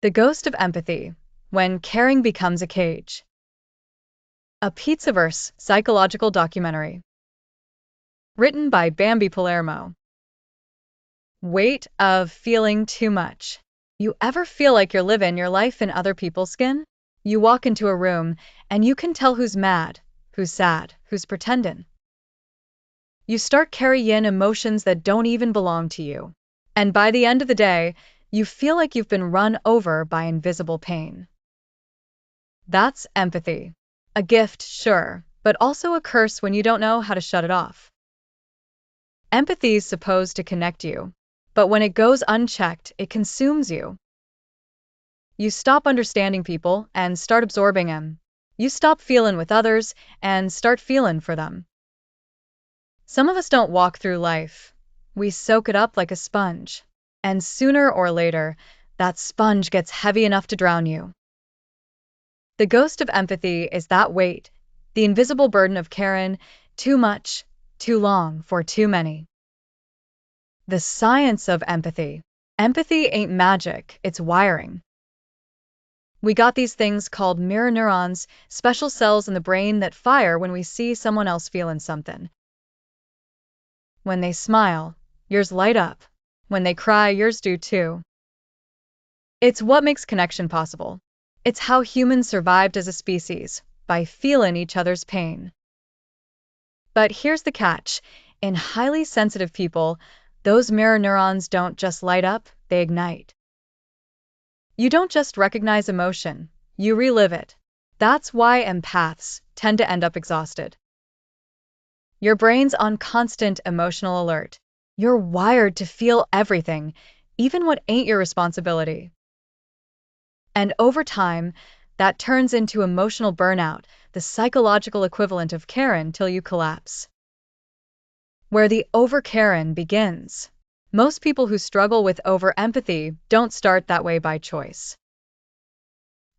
The Ghost of Empathy, When Caring Becomes a Cage. A Pizzaverse psychological documentary. Written by Bambi Palermo. Weight of feeling too much. You ever feel like you're living your life in other people's skin? You walk into a room and you can tell who's mad, who's sad, who's pretending. You start carrying emotions that don't even belong to you. And by the end of the day, you feel like you've been run over by invisible pain. That's empathy. A gift, sure, but also a curse when you don't know how to shut it off. Empathy is supposed to connect you, but when it goes unchecked, it consumes you. You stop understanding people and start absorbing them. You stop feeling with others and start feeling for them. Some of us don't walk through life. We soak it up like a sponge. And sooner or later, that sponge gets heavy enough to drown you. The ghost of empathy is that weight, the invisible burden of caring too much, too long for too many. The science of empathy. Empathy ain't magic, it's wiring. We got these things called mirror neurons, special cells in the brain that fire when we see someone else feeling something. When they smile, yours light up. When they cry, yours do too. It's what makes connection possible. It's how humans survived as a species, by feeling each other's pain. But here's the catch. In highly sensitive people, those mirror neurons don't just light up, they ignite. You don't just recognize emotion, you relive it. That's why empaths tend to end up exhausted. Your brain's on constant emotional alert. You're wired to feel everything, even what ain't your responsibility. And over time, that turns into emotional burnout, the psychological equivalent of caring till you collapse. Where the over-caring begins. Most people who struggle with over-empathy don't start that way by choice.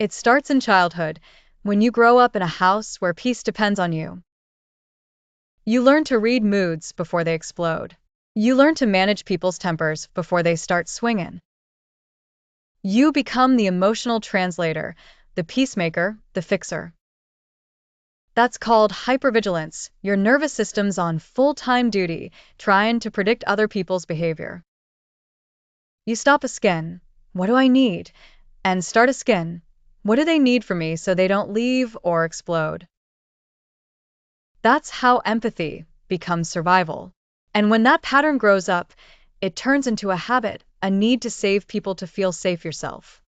It starts in childhood, when you grow up in a house where peace depends on you. You learn to read moods before they explode. You learn to manage people's tempers before they start swinging. You become the emotional translator, the peacemaker, the fixer. That's called hypervigilance. Your nervous system's on full-time duty, trying to predict other people's behavior. You stop a skin, what do I need? And start a skin, what do they need from me so they don't leave or explode? That's how empathy becomes survival. And when that pattern grows up, it turns into a habit, a need to save people to feel safe yourself.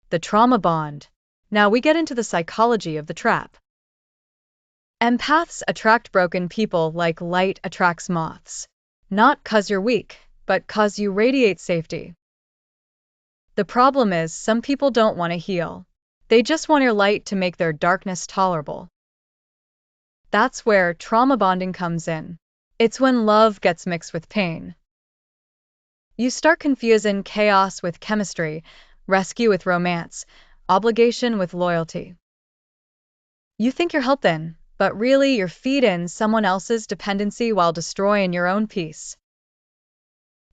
The trauma bond. Now we get into the psychology of the trap. Empaths attract broken people like light attracts moths. Not 'cause you're weak, but 'cause you radiate safety. The problem is some people don't want to heal. They just want your light to make their darkness tolerable. That's where trauma bonding comes in. It's when love gets mixed with pain. You start confusing chaos with chemistry, rescue with romance, obligation with loyalty. You think you're helping, but really you're feeding someone else's dependency while destroying your own peace.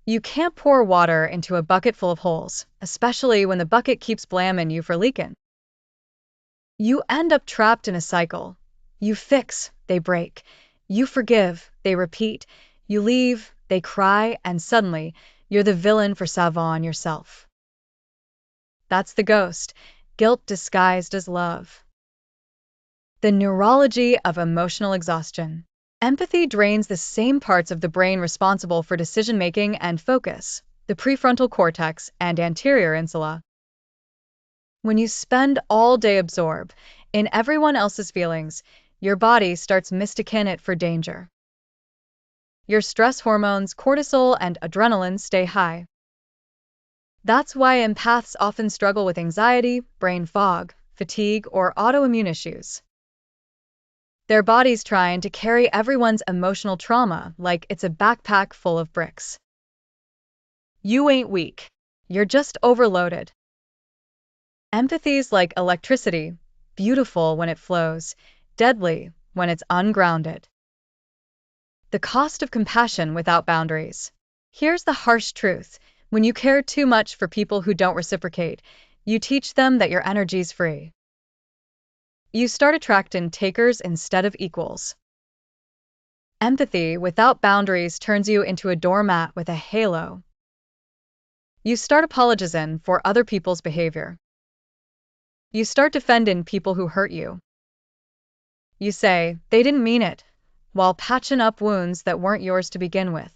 You can't pour water into a bucket full of holes, especially when the bucket keeps blaming you for leaking. You end up trapped in a cycle. You fix, they break. You forgive, they repeat. You leave, they cry, and suddenly, you're the villain for saving yourself. That's the ghost, guilt disguised as love. The neurology of emotional exhaustion. Empathy drains the same parts of the brain responsible for decision-making and focus, the prefrontal cortex and anterior insula. When you spend all day absorbed in everyone else's feelings, your body starts mistaking it for danger. Your stress hormones, cortisol and adrenaline stay high. That's why empaths often struggle with anxiety, brain fog, fatigue, or autoimmune issues. Their body's trying to carry everyone's emotional trauma like it's a backpack full of bricks. You ain't weak. You're just overloaded. Empathy's like electricity, beautiful when it flows, deadly when it's ungrounded. The cost of compassion without boundaries. Here's the harsh truth. When you care too much for people who don't reciprocate, you teach them that your energy's free. You start attracting takers instead of equals. Empathy without boundaries turns you into a doormat with a halo. You start apologizing for other people's behavior. You start defending people who hurt you. You say, they didn't mean it, while patching up wounds that weren't yours to begin with.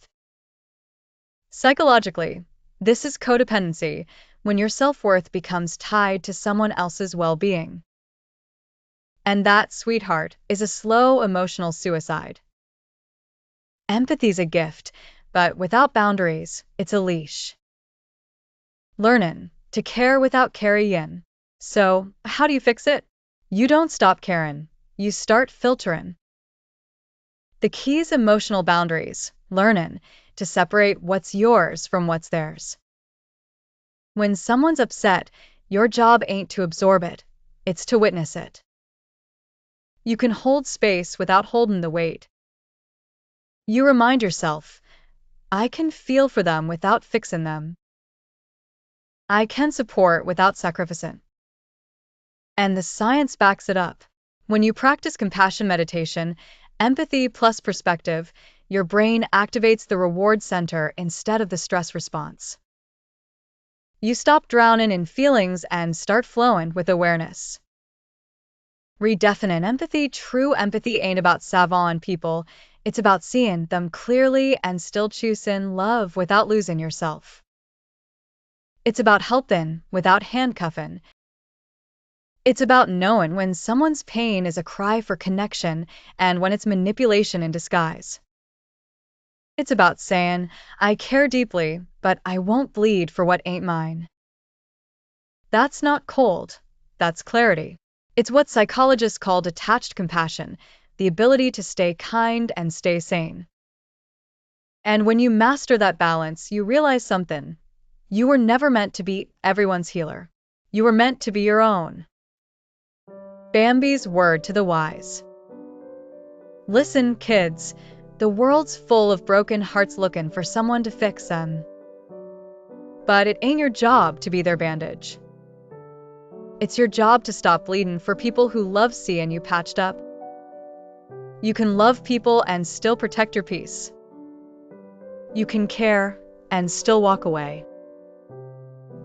Psychologically, this is codependency, when your self-worth becomes tied to someone else's well-being. And that, sweetheart, is a slow emotional suicide. Empathy's a gift, but without boundaries, it's a leash. Learning to care without carrying. So, how do you fix it? You don't stop caring, you start filtering. The key is emotional boundaries, learning to separate what's yours from what's theirs. When someone's upset, your job ain't to absorb it, it's to witness it. You can hold space without holding the weight. You remind yourself, I can feel for them without fixing them. I can support without sacrificing. And the science backs it up. When you practice compassion meditation, empathy plus perspective, your brain activates the reward center instead of the stress response. You stop drowning in feelings and start flowing with awareness. Redefining empathy. True empathy ain't about saving people, it's about seeing them clearly and still choosing love without losing yourself. It's about helping without handcuffing. It's about knowing when someone's pain is a cry for connection and when it's manipulation in disguise. It's about saying, I care deeply, but I won't bleed for what ain't mine. That's not cold, that's clarity. It's what psychologists call detached compassion, the ability to stay kind and stay sane. And when you master that balance, you realize something. You were never meant to be everyone's healer. You were meant to be your own. Bambi's word to the wise. Listen, kids, the world's full of broken hearts looking for someone to fix them. But it ain't your job to be their bandage. It's your job to stop bleeding for people who love seeing you patched up. You can love people and still protect your peace. You can care and still walk away.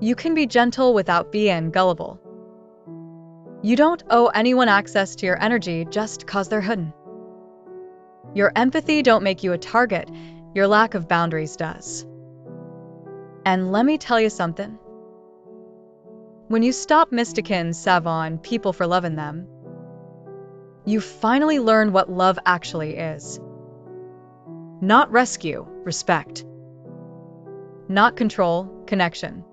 You can be gentle without being gullible. You don't owe anyone access to your energy just 'cause they're hidden. Your empathy don't make you a target, your lack of boundaries does. And let me tell you something. When you stop mistaking saving people for loving them, you finally learn what love actually is. Not rescue, respect. Not control, connection.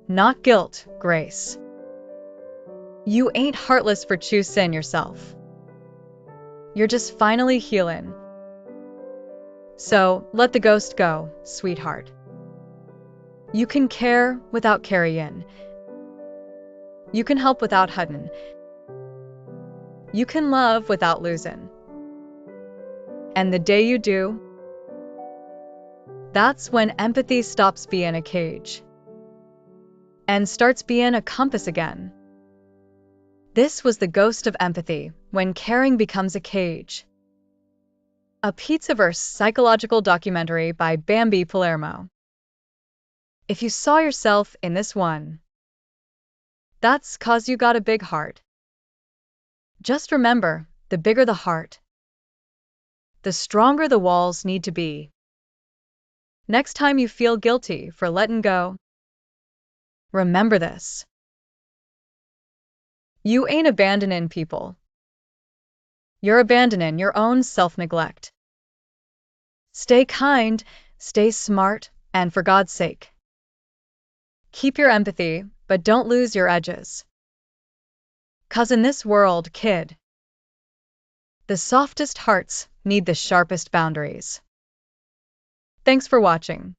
Not guilt, grace. You ain't heartless for choosing yourself. You're just finally healing. So, let the ghost go, sweetheart. You can care without carrying. You can help without hiding. You can love without losing. And the day you do, that's when empathy stops being a cage and starts being a compass again. This was the ghost of empathy, when caring becomes a cage. A Pizzaverse psychological documentary by Bambi Palermo. If you saw yourself in this one, that's 'cause you got a big heart. Just remember, the bigger the heart, the stronger the walls need to be. Next time you feel guilty for letting go, remember this. You ain't abandoning people. You're abandoning your own self-neglect. Stay kind, stay smart, and for God's sake, keep your empathy, but don't lose your edges. 'Cause in this world, kid, the softest hearts need the sharpest boundaries. Thanks for watching.